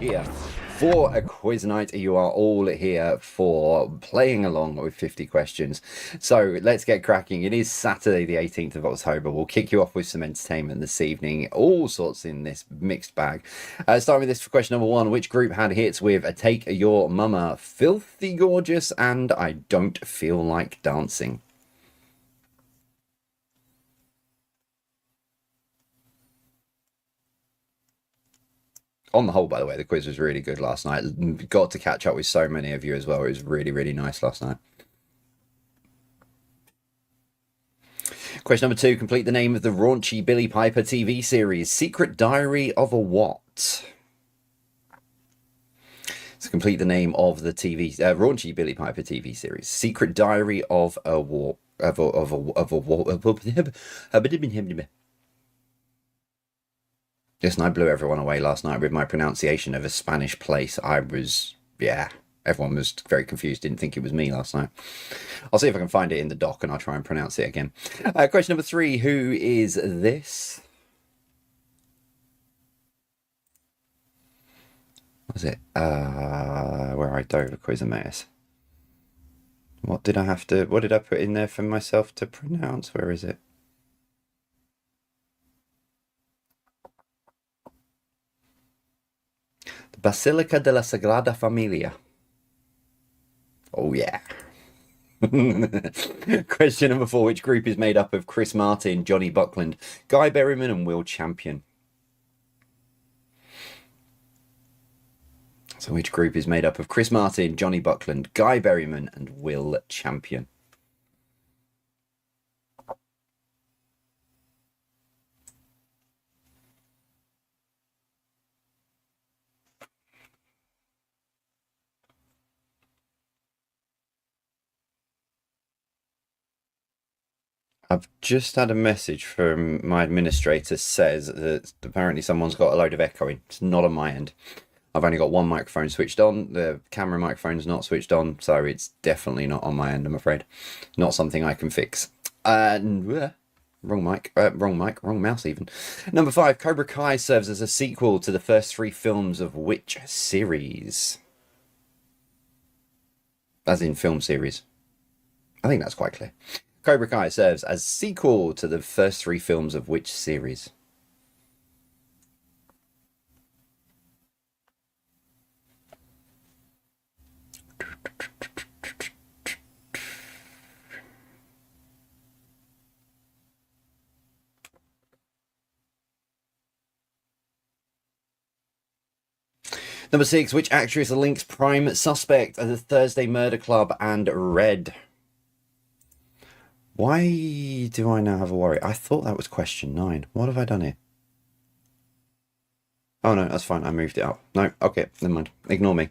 here for a quiz night. You are all here for playing along with 50 questions. So let's get cracking. It is Saturday, the 18th of October. We'll kick you off with some entertainment this evening. All sorts in this mixed bag. Starting with this for question number one. Which group had hits with Take Your Mama, Filthy Gorgeous, and I Don't Feel Like Dancing? On the whole, by the way, the quiz was really good last night. Got to catch up with so many of you as well. It was really, really nice last night. Question number two. Complete the name of the raunchy Billie Piper TV series, Secret Diary of a What? So complete the name of the raunchy Billie Piper TV series, Secret Diary of a What? Listen, I blew everyone away last night with my pronunciation of a Spanish place. Everyone was very confused, didn't think it was me last night. I'll see if I can find it in the doc and I'll try and pronounce it again. Question number three, who is this? What was it? Where I dove a quiz and maze. What did I put in there for myself to pronounce? Where is it? Basilica de la Sagrada Familia. Oh, yeah. Question number four. Which group is made up of Chris Martin, Johnny Buckland, Guy Berryman, and Will Champion? So which group is made up of Chris Martin, Johnny Buckland, Guy Berryman, and Will Champion? I've just had a message from my administrator says that apparently someone's got a load of echoing. It's not on my end. I've only got one microphone switched on. The camera microphone's not switched on, so it's definitely not on my end, I'm afraid. Not something I can fix. Wrong mic, wrong mouse even. Number five, Cobra Kai serves as a sequel to the first three films of which series? As in film series. I think that's quite clear. Cobra Kai serves as sequel to the first three films of which series? Number six, which actress links prime suspect at the Thursday Murder Club and Red? Why do I now have a worry? I thought that was question 9. What have I done here? Oh no, that's fine. I moved it up. No, okay, never mind. Ignore me.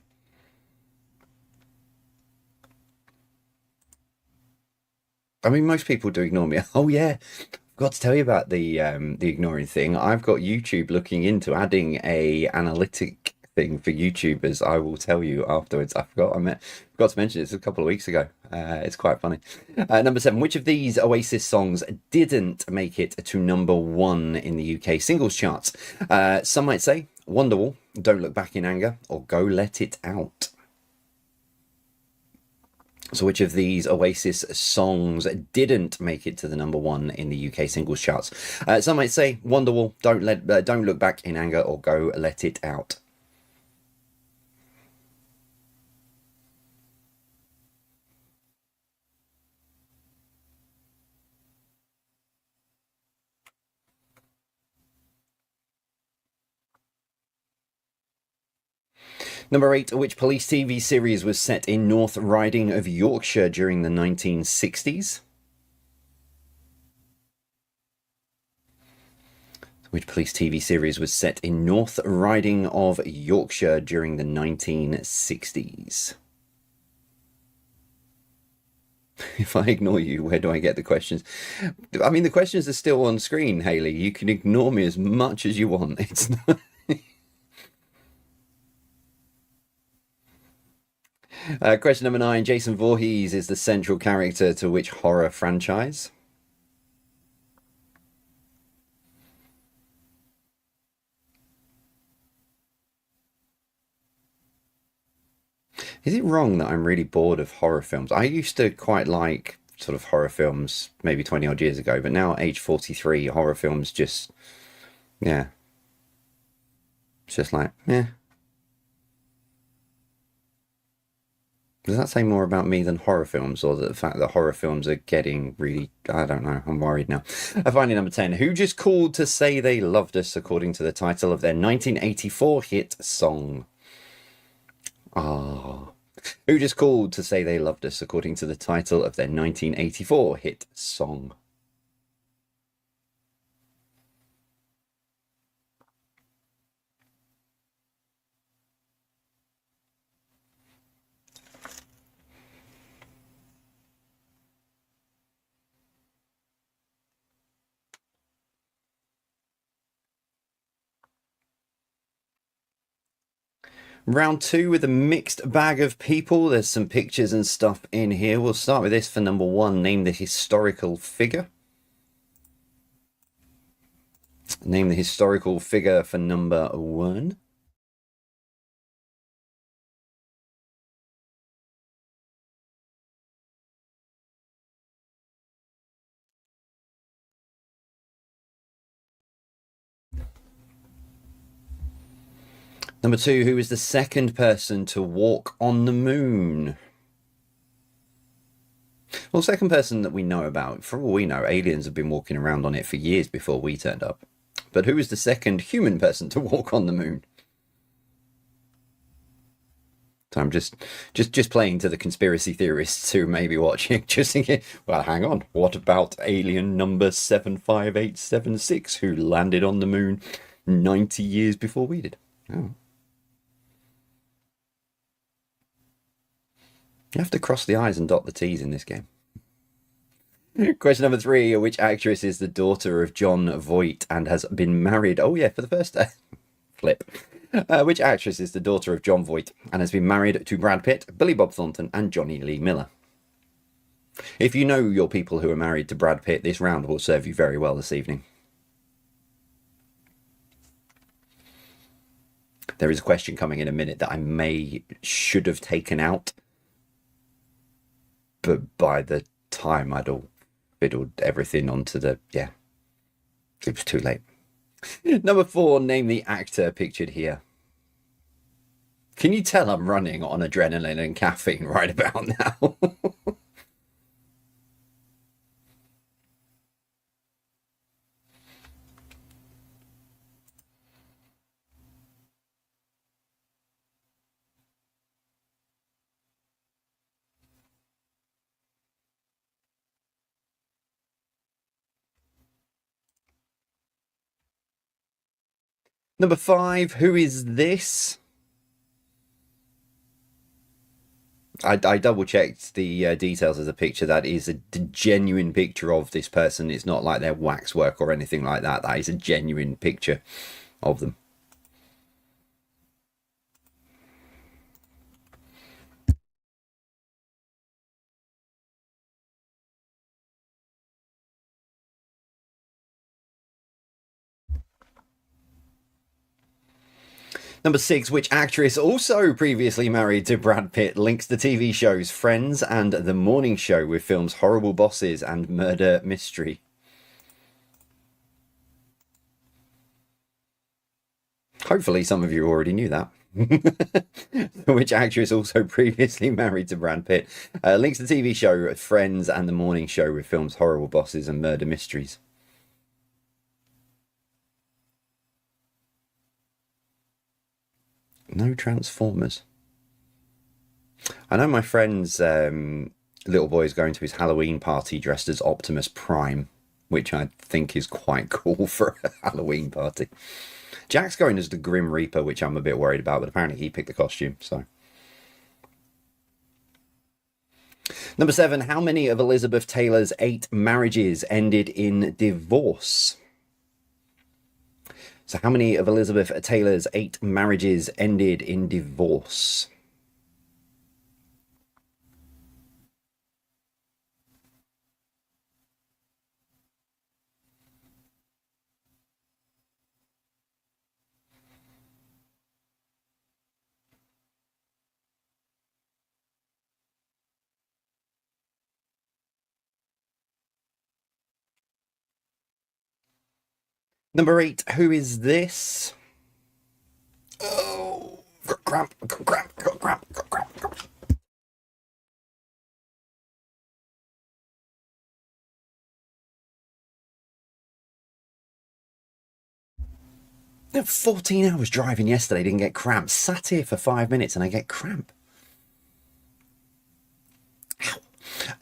I mean, most people do ignore me. Oh yeah, got to tell you about the ignoring thing. I've got YouTube looking into adding a analytic thing for YouTubers. I will tell you afterwards. I forgot to mention it a couple of weeks ago. It's quite funny. Number 7. Which of these Oasis songs didn't make it to number 1 in the UK singles charts? Some might say Wonderwall, Don't Look Back in Anger, or Go Let It Out. So which of these Oasis songs didn't make it to the number 1 in the UK singles charts? Some might say Wonderwall, Don't Look Back in Anger, or Go Let It Out. Number 8, which police TV series was set in North Riding of Yorkshire during the 1960s? Which police TV series was set in North Riding of Yorkshire during the 1960s? If I ignore you, where do I get the questions? I mean, the questions are still on screen, Haley. You can ignore me as much as you want. It's not... Question number 9. Jason Voorhees is the central character to which horror franchise? Is it wrong that I'm really bored of horror films? I used to quite like sort of horror films maybe 20 odd years ago, but now at age 43, horror films just, yeah, it's just like, yeah. Does that say more about me than horror films, or the fact that horror films are getting really, I don't know, I'm worried now. Finally, number 10. Who just called to say they loved us according to the title of their 1984 hit song? Ah. Who just called to say they loved us according to the title of their 1984 hit song? Round two with a mixed bag of people. There's some pictures and stuff in here. We'll start with this for number one. Name the historical figure. Name the historical figure for number one. Number two, who is the second person to walk on the moon? Well, second person that we know about. For all we know, aliens have been walking around on it for years before we turned up. But who is the second human person to walk on the moon? So I'm just playing to the conspiracy theorists who may be watching, just thinking, well, hang on, what about alien number 75876 who landed on the moon 90 years before we did? Oh. You have to cross the I's and dot the T's in this game. Question number three. Which actress is the daughter of Jon Voight and has been married? Oh, yeah, for the first flip. Which actress is the daughter of Jon Voight and has been married to Brad Pitt, Billy Bob Thornton, and Johnny Lee Miller? If you know your people who are married to Brad Pitt, this round will serve you very well this evening. There is a question coming in a minute that should have taken out, but by the time I'd all fiddled everything onto the, yeah, it was too late. Number four, name the actor pictured here. Can you tell I'm running on adrenaline and caffeine right about now? Number five, who is this? I double checked the details of the picture. That is a genuine picture of this person. It's not like their waxwork or anything like that. That is a genuine picture of them. Number six, which actress, also previously married to Brad Pitt, links the TV shows Friends and The Morning Show with films Horrible Bosses and Murder Mystery? Hopefully some of you already knew that. Which actress also previously married to Brad Pitt links the TV show Friends and The Morning Show with films Horrible Bosses and Murder Mysteries? No Transformers. I know my friend's little boy is going to his Halloween party dressed as Optimus Prime, which I think is quite cool for a Halloween party. Jack's going as the Grim Reaper, which I'm a bit worried about, but apparently he picked the costume, so. Number seven, how many of Elizabeth Taylor's 8 marriages ended in divorce? So how many of Elizabeth Taylor's 8 marriages ended in divorce? Number 8, who is this? Oh, got cramp, got cramp, got cramp, got cramp, got cramp. 14 hours driving yesterday, didn't get cramp. Sat here for 5 minutes and I get cramp.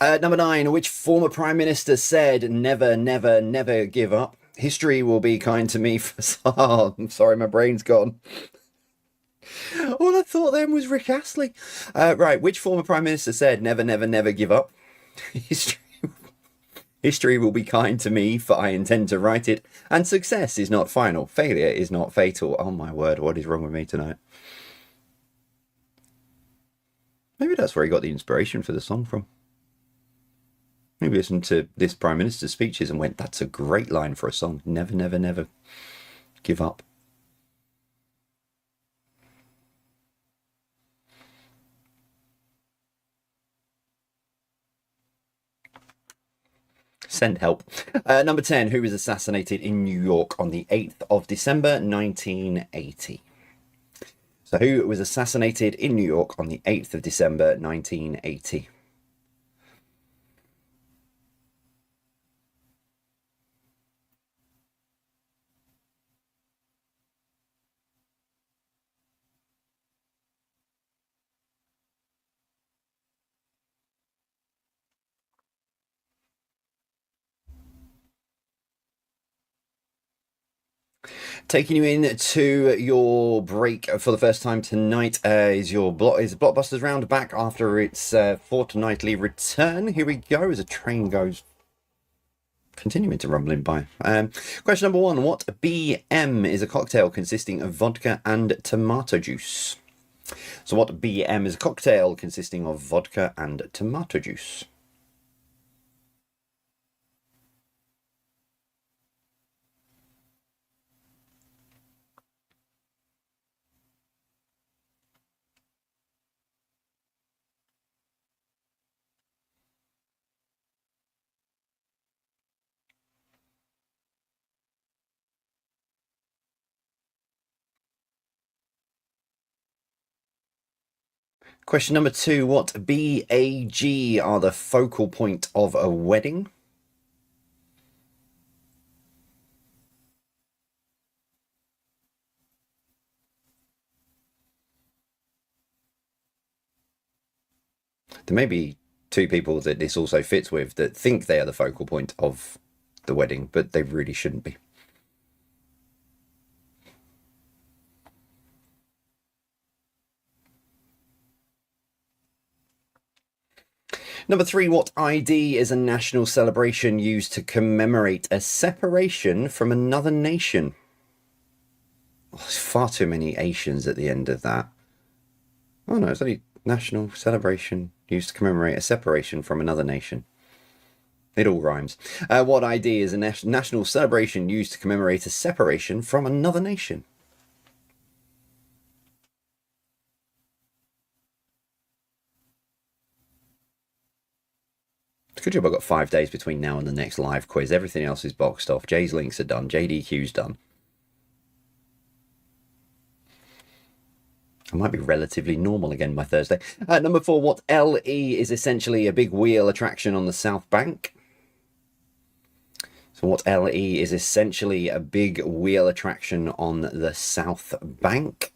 Number 9, which former Prime Minister said, never, never, never give up? History will be kind to me for... Oh, I'm sorry, my brain's gone. All I thought then was Rick Astley. Right, which former Prime Minister said, never, never, never give up? History will be kind to me, for I intend to write it. And success is not final. Failure is not fatal. Oh my word, what is wrong with me tonight? Maybe that's where he got the inspiration for the song from. Maybe listened to this Prime Minister's speeches and went, that's a great line for a song. Never, never, never give up. Send help. Number 10, who was assassinated in New York on the 8th of December, 1980? So who was assassinated in New York on the 8th of December, 1980? Taking you in to your break for the first time tonight is Blockbusters round back after its fortnightly return. Here we go as a train goes continuing to rumbling by. Question number 1, what BM is a cocktail consisting of vodka and tomato juice? So what BM is a cocktail consisting of vodka and tomato juice? Question number 2, what BAG are the focal point of a wedding? There may be 2 people that this also fits with that think they are the focal point of the wedding, but they really shouldn't be. Number 3, what ID is a national celebration used to commemorate a separation from another nation? Oh, there's far too many Asians at the end of that. Oh no, it's only national celebration used to commemorate a separation from another nation. It all rhymes. What ID is a national celebration used to commemorate a separation from another nation? Good job, I've got 5 days between now and the next live quiz. Everything else is boxed off. Jay's links are done. JDQ's done. I might be relatively normal again by Thursday. Number 4, what LE is essentially a big wheel attraction on the South Bank? So what LE is essentially a big wheel attraction on the South Bank?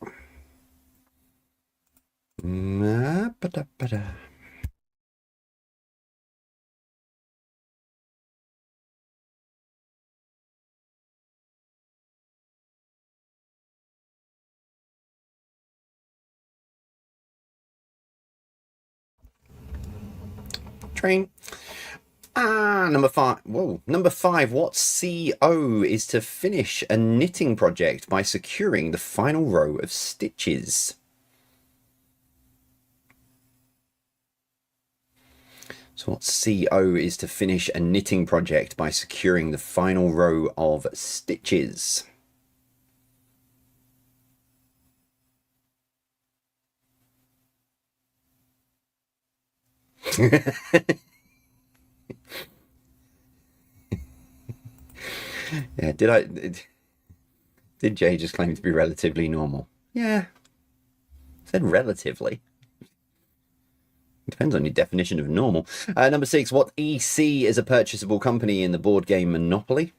Train. Number 5. Whoa. Number 5. What CO is to finish a knitting project by securing the final row of stitches? So what CO is to finish a knitting project by securing the final row of stitches? Yeah, did I Did Jay just claim to be relatively normal? Yeah. Said relatively. Depends on your definition of normal. Number 6, what EC is a purchasable company in the board game Monopoly?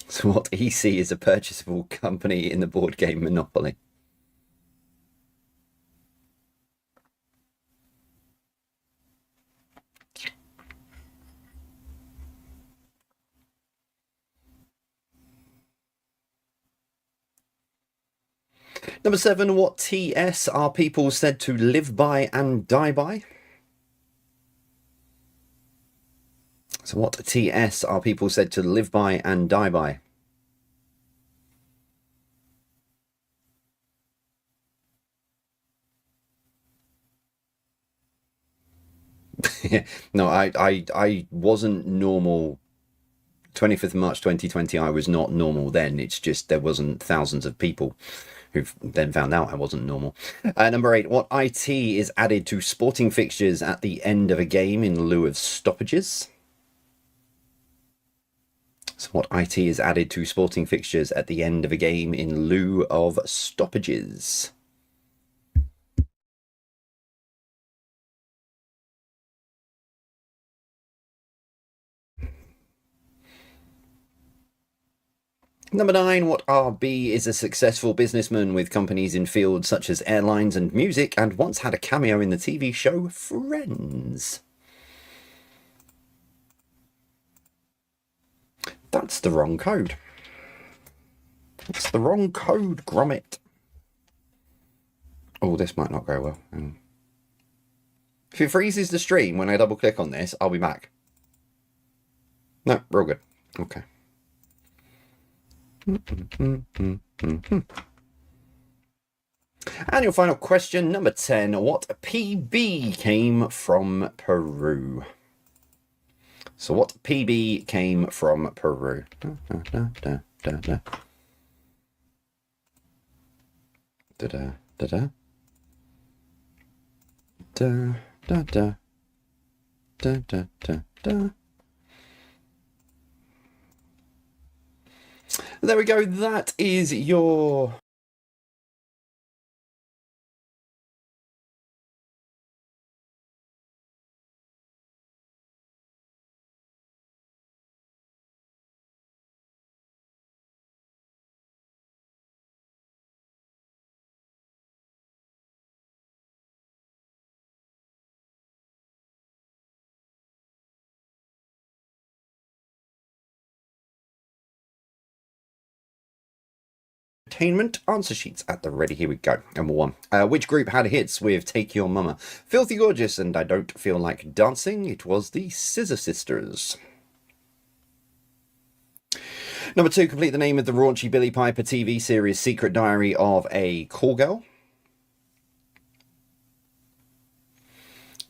So what EC is a purchasable company in the board game Monopoly? Number 7, what TS are people said to live by and die by? So what TS are people said to live by and die by? No, I wasn't normal. 25th March 2020, I was not normal then. It's just there wasn't thousands of people who've then found out I wasn't normal. Number 8, what IT is added to sporting fixtures at the end of a game in lieu of stoppages? So what IT is added to sporting fixtures at the end of a game in lieu of stoppages? Number 9, what RB is a successful businessman with companies in fields such as airlines and music, and once had a cameo in the TV show Friends? That's the wrong code. That's the wrong code, Gromit. Oh, this might not go well. If it freezes the stream when I double click on this, I'll be back. No, we're all good. Okay. And your final question, number 10. What PB came from Peru? So what PB came from Peru? There we go. That is your entertainment answer sheets at the ready. Here we go. Number 1. Which group had hits with Take Your Mama, Filthy Gorgeous, and I Don't Feel Like Dancing? It was the Scissor Sisters. Number 2, complete the name of the raunchy Billie Piper TV series Secret Diary of a Call Girl.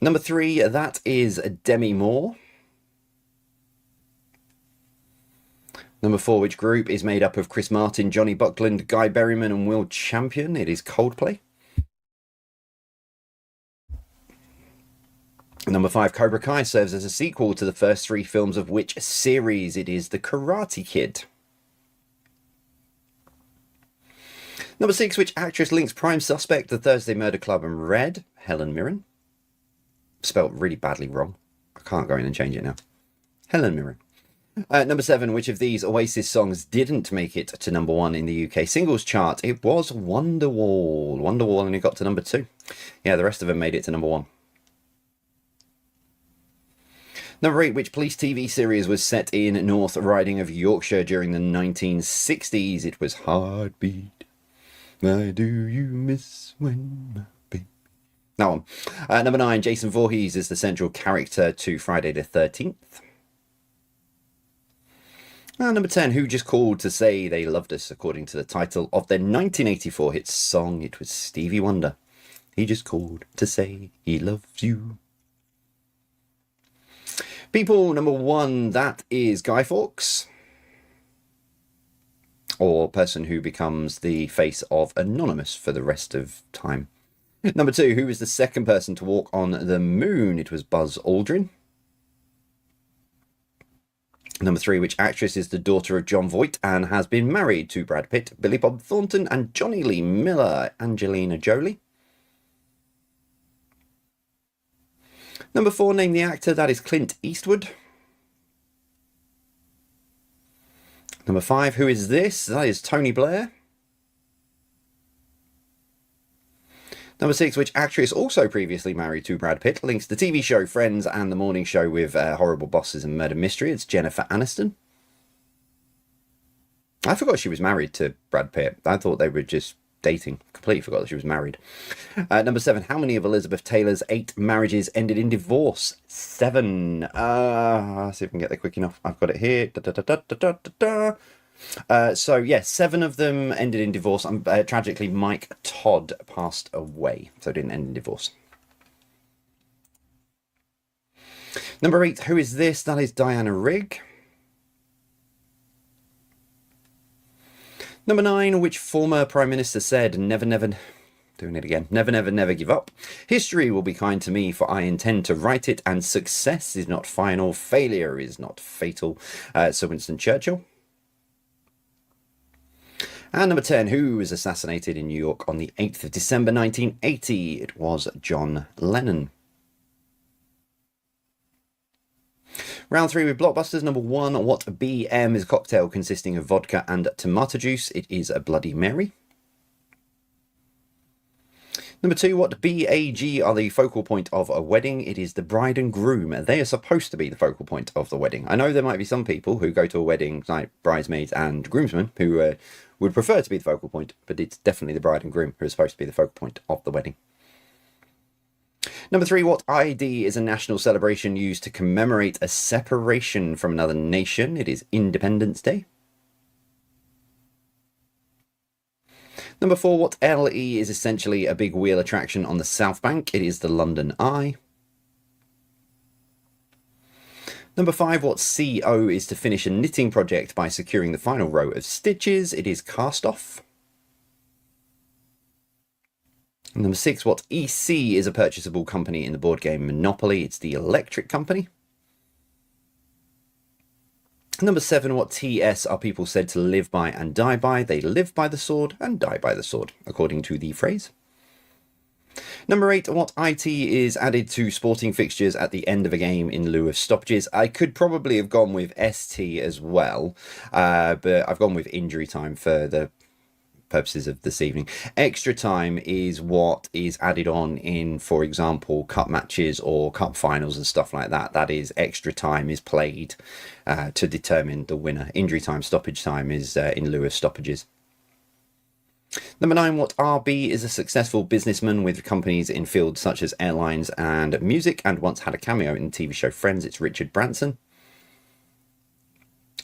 Number 3, that is Demi Moore. Number 4, which group is made up of Chris Martin, Johnny Buckland, Guy Berryman, and Will Champion? It is Coldplay. Number 5, Cobra Kai serves as a sequel to the first 3 films of which series? It is The Karate Kid. Number 6, which actress links prime suspect, The Thursday Murder Club, and Red? Helen Mirren. Spelt really badly wrong. I can't go in and change it now. Helen Mirren. Number 7, which of these Oasis songs didn't make it to number 1 in the UK singles chart? It was Wonderwall. Wonderwall only got to number 2. Yeah, the rest of them made it to number 1. Number 8, which police TV series was set in North Riding of Yorkshire during the 1960s? It was Heartbeat. Why do you miss when my baby... That one. Number 9, Jason Voorhees is the central character to Friday the 13th. Number 10, who just called to say they loved us, according to the title of their 1984 hit song? It was Stevie Wonder. He just called to say he loves you. People, number 1, that is Guy Fawkes. Or person who becomes the face of Anonymous for the rest of time. Number 2, who is the second person to walk on the moon? It was Buzz Aldrin. Number 3, which actress is the daughter of Jon Voight and has been married to Brad Pitt, Billy Bob Thornton, and Johnny Lee Miller? Angelina Jolie. Number 4, name the actor. That is Clint Eastwood. Number 5, who is this? That is Tony Blair. Number 6, which actress also previously married to Brad Pitt, links the TV show Friends and the morning show with Horrible Bosses and Murder Mystery? It's Jennifer Aniston. I forgot she was married to Brad Pitt. I thought they were just dating. Completely forgot that she was married. Number 7, how many of Elizabeth Taylor's 8 marriages ended in divorce? 7. See if I can get there quick enough. I've got it here. So yes, 7 of them ended in divorce. Tragically, Mike Todd passed away, so it didn't end in divorce. Number 8, who is this? That is Diana Rigg. Number 9, which former Prime Minister said, never, never, doing it again, never, never, never give up. History will be kind to me, for I intend to write it, and success is not final, failure is not fatal. Sir Winston Churchill. And number 10, who was assassinated in New York on the 8th of December 1980? It was John Lennon. Round 3 with blockbusters. Number 1, what BM is a cocktail consisting of vodka and tomato juice? It is a Bloody Mary. Number 2, what BAG are the focal point of a wedding? It is the bride and groom. They are supposed to be the focal point of the wedding. I know there might be some people who go to a wedding, like bridesmaids and groomsmen, who would prefer to be the focal point, but it's definitely the bride and groom who are supposed to be the focal point of the wedding. Number 3, what ID is a national celebration used to commemorate a separation from another nation? It is Independence Day. Number 4, what LE is essentially a big wheel attraction on the South Bank? It is the London Eye. Number 5, what CO is to finish a knitting project by securing the final row of stitches? It is cast off. Number 6, what EC is a purchasable company in the board game Monopoly? It's the Electric Company. Number 7, what TS are people said to live by and die by? They live by the sword and die by the sword, according to the phrase. Number 8, what IT is added to sporting fixtures at the end of a game in lieu of stoppages? I could probably have gone with ST as well, but I've gone with injury time for the purposes of this evening. Extra time is what is added on in, for example, cup matches or cup finals and stuff like that. That is, extra time is played to determine the winner. Injury time, stoppage time is in lieu of stoppages. Number 9, what RB is a successful businessman with companies in fields such as airlines and music, and once had a cameo in the TV show Friends? It's Richard Branson.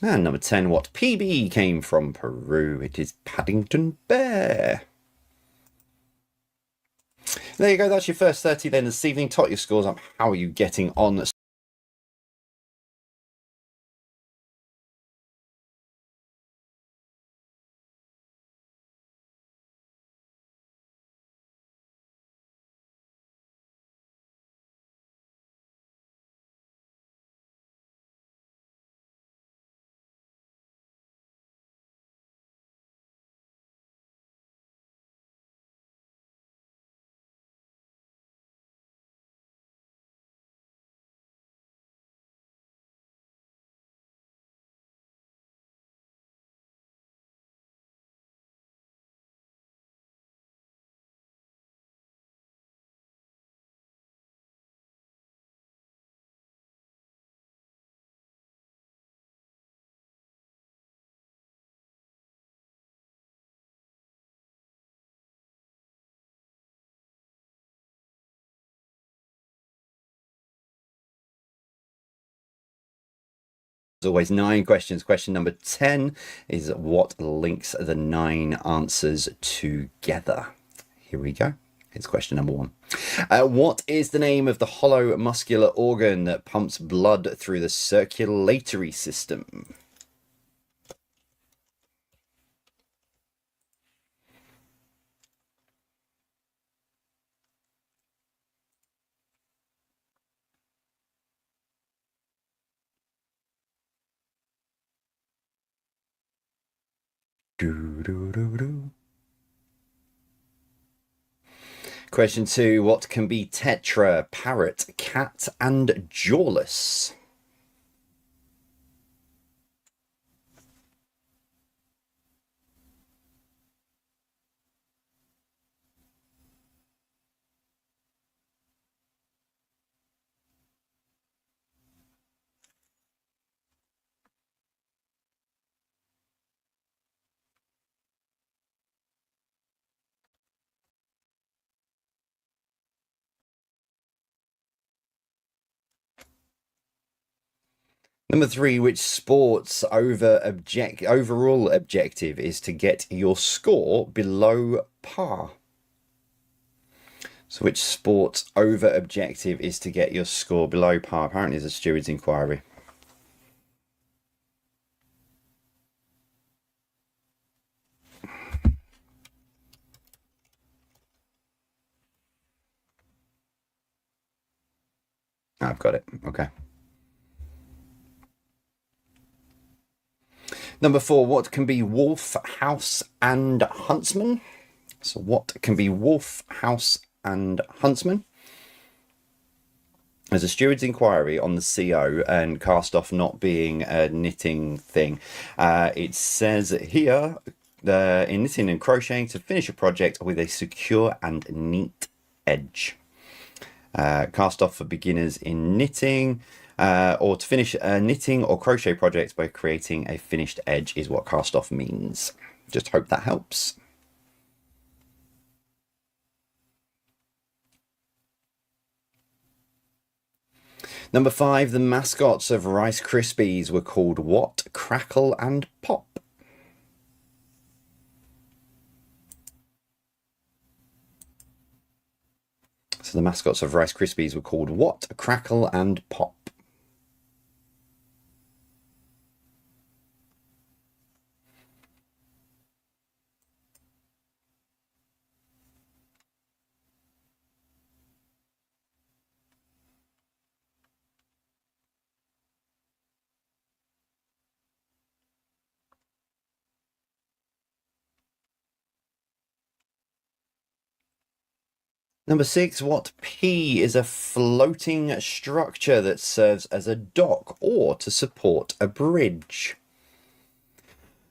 And number 10, what PB came from Peru? It is Paddington Bear. There you go, that's your first 30 then this evening. Tot your scores up. How are you getting on? As always, 9 questions. Question number 10 is what links the 9 answers together? Here we go. It's question number 1. What is the name of the hollow muscular organ that pumps blood through the circulatory system? Do, do, do, do. Question 2. What can be tetra, parrot, cat, and jawless? Number 3, which sports overall objective is to get your score below par? So which sports over objective is to get your score below par? Apparently it's a steward's inquiry. I've got it. Okay. Number 4, what can be wolf, house, and huntsman? So what can be wolf, house, and huntsman? There's a steward's inquiry on the CO and cast off not being a knitting thing. It says here, in knitting and crocheting, to finish a project with a secure and neat edge. Cast off for beginners in knitting, or to finish a knitting or crochet project by creating a finished edge is what cast off means. Just hope that helps. Number 5, the mascots of Rice Krispies were called what? Crackle and Pop. So the mascots of Rice Krispies were called what? Crackle and Pop. Number 6, what P is a floating structure that serves as a dock or to support a bridge?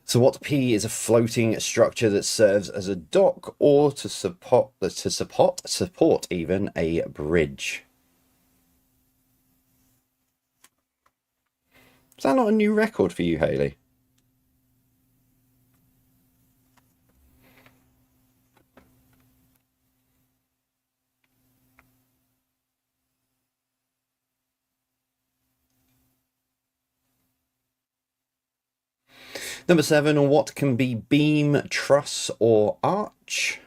So what P is a floating structure that serves as a dock or to support even a bridge? Is that not a new record for you, Hayley? Number 7, what can be beam, truss, or arch?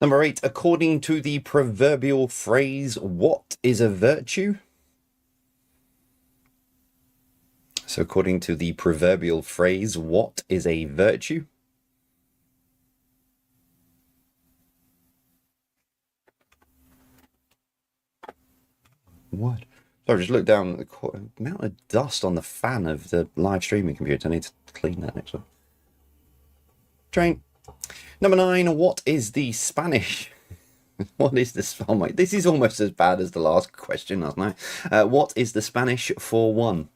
Number 8, according to the proverbial phrase, what is a virtue? So according to the proverbial phrase, what is a virtue? What? Sorry, just look down at the amount of dust on the fan of the live streaming computer. I need to clean that next one. Train. Number 9, what is the Spanish? What is this? Oh my, this is almost as bad as the last question last night. What is the Spanish for one?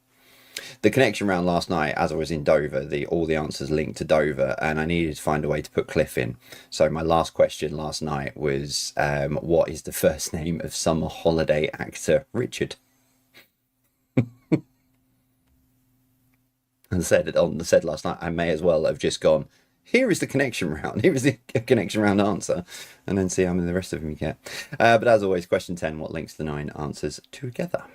The connection round last night, as I was in Dover, all the answers linked to Dover, and I needed to find a way to put Cliff in. So my last question last night was, what is the first name of summer holiday actor Richard? And said last night, I may as well have just gone, here is the connection round. Here is the connection round answer, and then see how many the rest of them you get. But as always, question 10, what links the 9 answers together?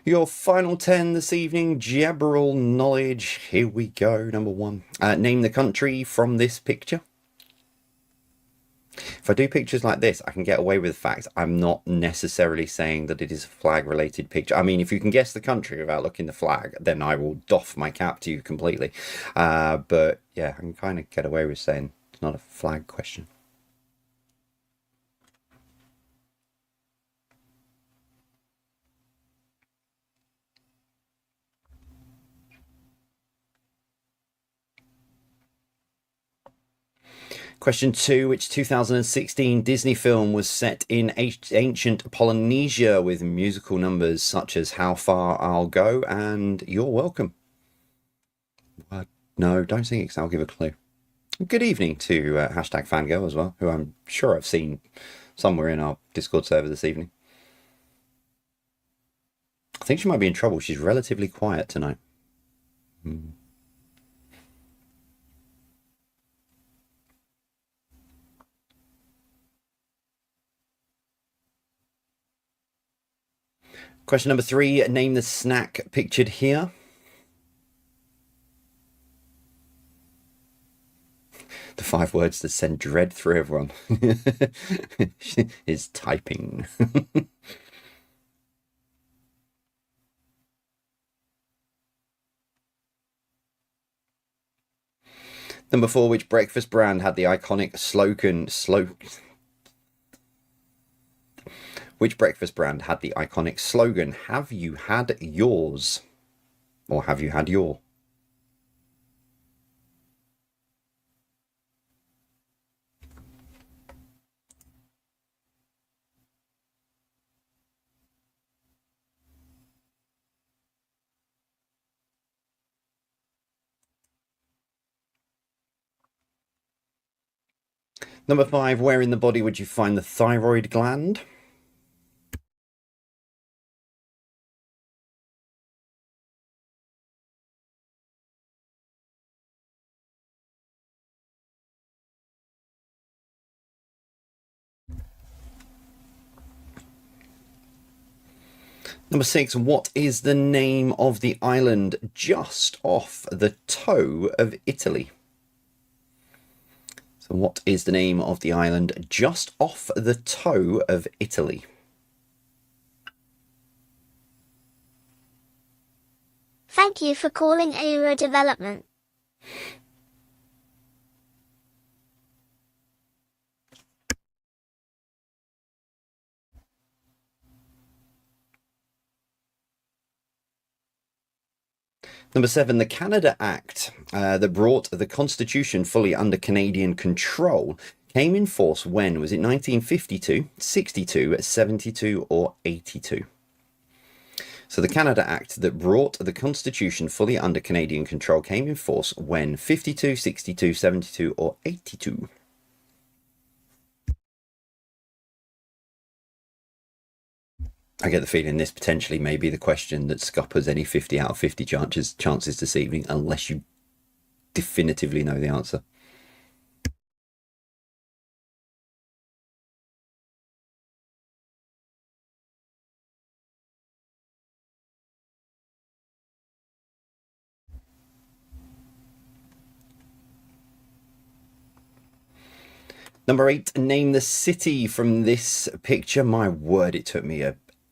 Your final 10 this evening, Jabberall knowledge. Here we go. Number 1. Name the country from this picture. If I do pictures like this, I can get away with the fact I'm not necessarily saying that it is a flag-related picture. I mean, if you can guess the country without looking at the flag, then I will doff my cap to you completely. But yeah, I can kind of get away with saying it's not a flag question. Question 2, which 2016 Disney film was set in ancient Polynesia with musical numbers such as How Far I'll Go and You're Welcome? No, don't sing it because I'll give a clue. Good evening to hashtag Fangirl as well, who I'm sure I've seen somewhere in our Discord server this evening. I think she might be in trouble. She's relatively quiet tonight. Question number 3, name the snack pictured here. The 5 words that send dread through everyone is typing. Number 4, which breakfast brand had the iconic slogan? Which breakfast brand had the iconic slogan, have you had yours? Or have you had your? Number 5, where in the body would you find the thyroid gland? Number 6, what is the name of the island just off the toe of Italy? So what is the name of the island just off the toe of Italy? Thank you for calling Aero Development. Number 7, the Canada Act that brought the Constitution fully under Canadian control came in force when? Was it 1952, 62, 72, or 82? So the Canada Act that brought the Constitution fully under Canadian control came in force when? 52, 62, 72, or 82? I get the feeling this potentially may be the question that scuppers any 50 out of 50 chances this evening, unless you definitively know the answer. Number 8, name the city from this picture. My word, it took me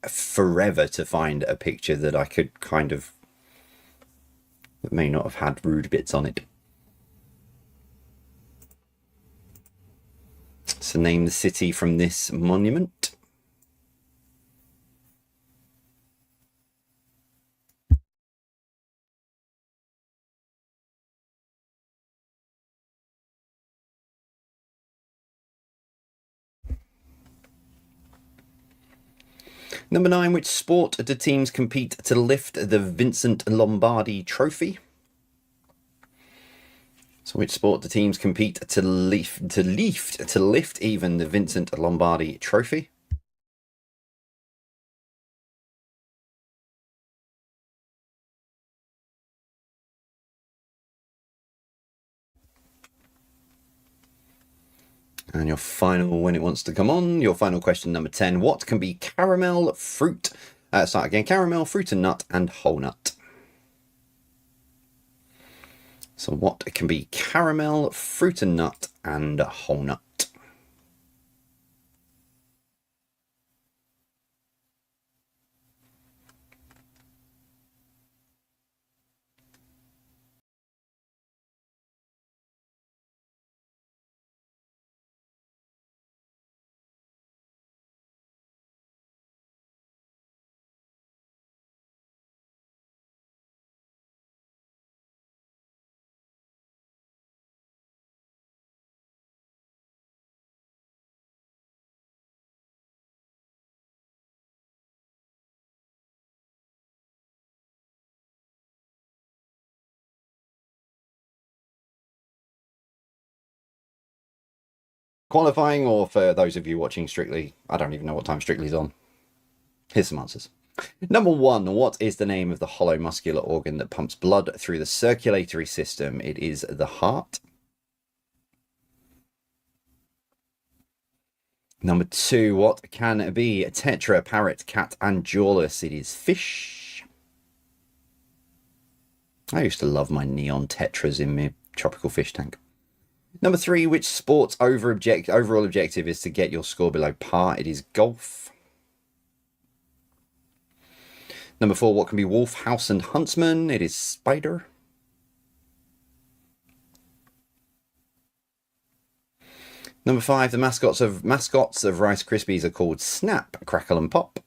forever to find a picture that I could kind of, that may not have had rude bits on it. So name the city from this monument. Number 9, which sport do teams compete to lift the Vincent Lombardi Trophy? So which sport do teams compete to lift even the Vincent Lombardi Trophy? And your final, when it wants to come on, your final question, number 10. What can be caramel, fruit, Start again. Caramel, fruit and nut, and whole nut. So what can be caramel, fruit and nut, and whole nut? Qualifying, or for those of you watching Strictly, I don't even know what time Strictly's on. Here's some answers. Number 1, what is the name of the hollow muscular organ that pumps blood through the circulatory system? It is the heart. Number 2, what can be tetra, parrot, cat, and jawless? It is fish. I used to love my neon tetras in my tropical fish tank. Number 3, which sport's overall objective is to get your score below par? It is golf. Number 4, what can be wolf, house, and huntsman? It is spider. Number 5, the mascots of Rice Krispies are called Snap, Crackle, and Pop.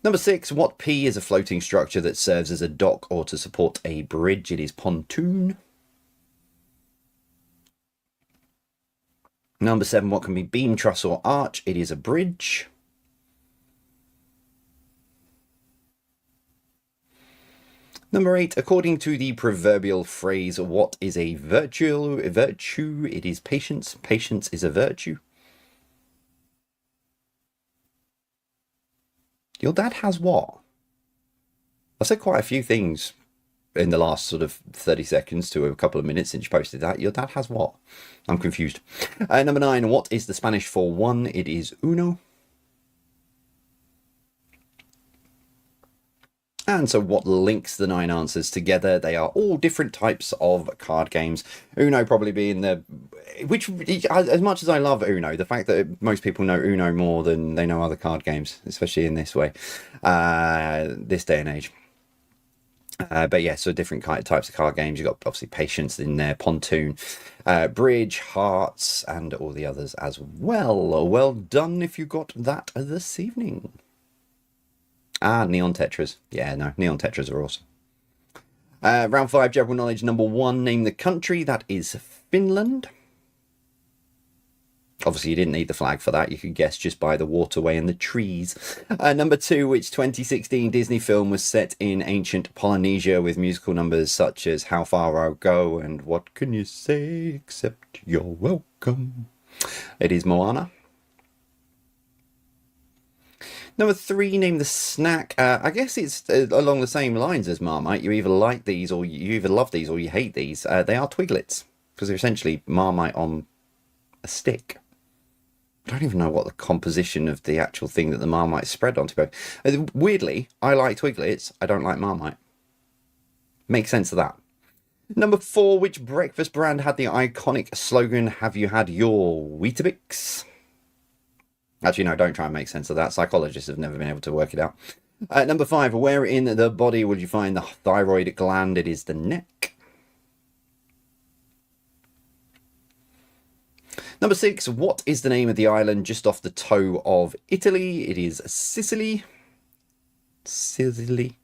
Number 6, what P is a floating structure that serves as a dock or to support a bridge? It is pontoon. Number 7, what can be beam, truss, or arch? It is a bridge. Number 8, according to the proverbial phrase, what is a virtue? It is patience. Patience is a virtue. Your dad has what? I've said quite a few things in the last sort of 30 seconds to a couple of minutes since you posted that. Your dad has what? I'm confused. Number 9, what is the Spanish for 1? It is uno. And so what links the 9 answers together? They are all different types of card games. Uno probably being which, as much as I love Uno, the fact that most people know Uno more than they know other card games, especially in this way, this day and age. But yeah, so different types of card games. You've got obviously Patience in there, Pontoon, Bridge, Hearts, and all the others as well. Well done if you got that this evening. Neon Tetras. Yeah, no, Neon Tetras are awesome. Round 5, general knowledge number 1. Name the country. That is Finland. Obviously, you didn't need the flag for that. You could guess just by the waterway and the trees. Number 2, which 2016 Disney film was set in ancient Polynesia with musical numbers such as How Far I'll Go and What Can You Say Except You're Welcome? It is Moana. Number 3, name the snack. I guess it's along the same lines as Marmite. You either like these, or you either love these, or you hate these. They are Twiglets, because they're essentially Marmite on a stick. I don't even know what the composition of the actual thing that the Marmite spread onto. Weirdly, I like Twiglets. I don't like Marmite. Makes sense of that. Number 4, which breakfast brand had the iconic slogan, "Have you had your Weetabix?" Actually, no, don't try and make sense of that. Psychologists have never been able to work it out. Number 5, where in the body would you find the thyroid gland? It is the neck. Number 6, what is the name of the island just off the toe of Italy? It is Sicily. Sicily.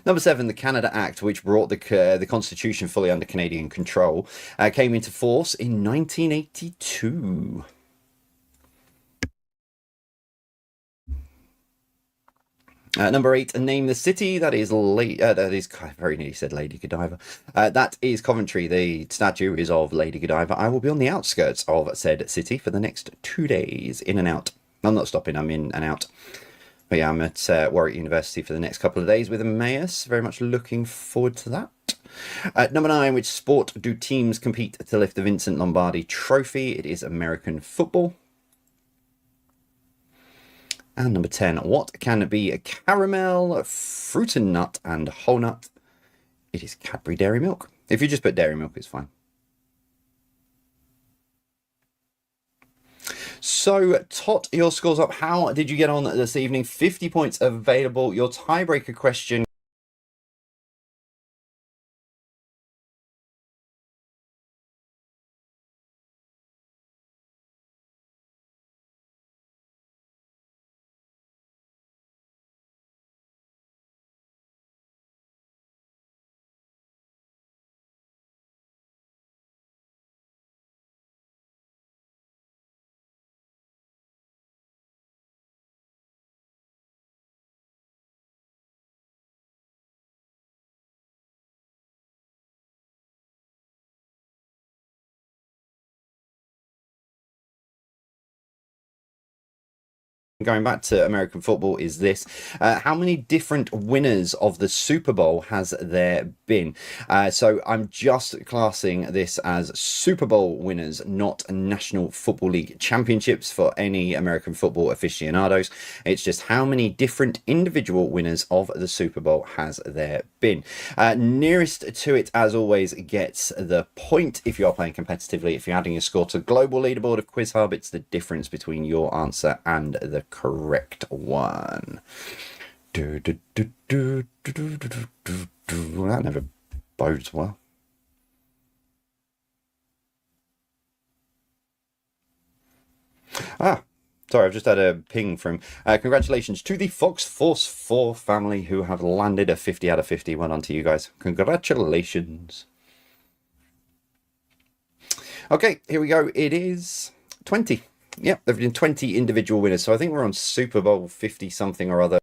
Number 7, the Canada Act, which brought the Constitution fully under Canadian control, came into force in 1982. Number 8, name the city. That is I very nearly said Lady Godiva. That is Coventry. The statue is of Lady Godiva. I will be on the outskirts of said city for the next 2 days, in and out. I'm not stopping, I'm in and out. But yeah, I'm at Warwick University for the next couple of days with Emmaus. Very much looking forward to that. Number 9, which sport do teams compete to lift the Vincent Lombardi Trophy? It is American football. And number 10, what can be a caramel, fruit and nut, and whole nut? It is Cadbury Dairy Milk. If you just put dairy milk, it's fine. So, Tot, your scores up. How did you get on this evening? 50 points available. Your tiebreaker question. Going back to American football is this. How many different winners of the Super Bowl has there been? So I'm just classing this as Super Bowl winners, not National Football League championships for any American football aficionados. It's just how many different individual winners of the Super Bowl has there been. Nearest to it, as always, gets the point if you are playing competitively. If you're adding your score to global leaderboard of Quiz Hub, it's the difference between your answer and the correct one. That never bodes well. Sorry, I've just had a ping from congratulations to the Fox Force 4 family who have landed a 50 out of 50. Well done to you guys. Congratulations. Okay, here we go. It is 20. Yep, there have been 20 individual winners. So I think we're on Super Bowl 50 something or other.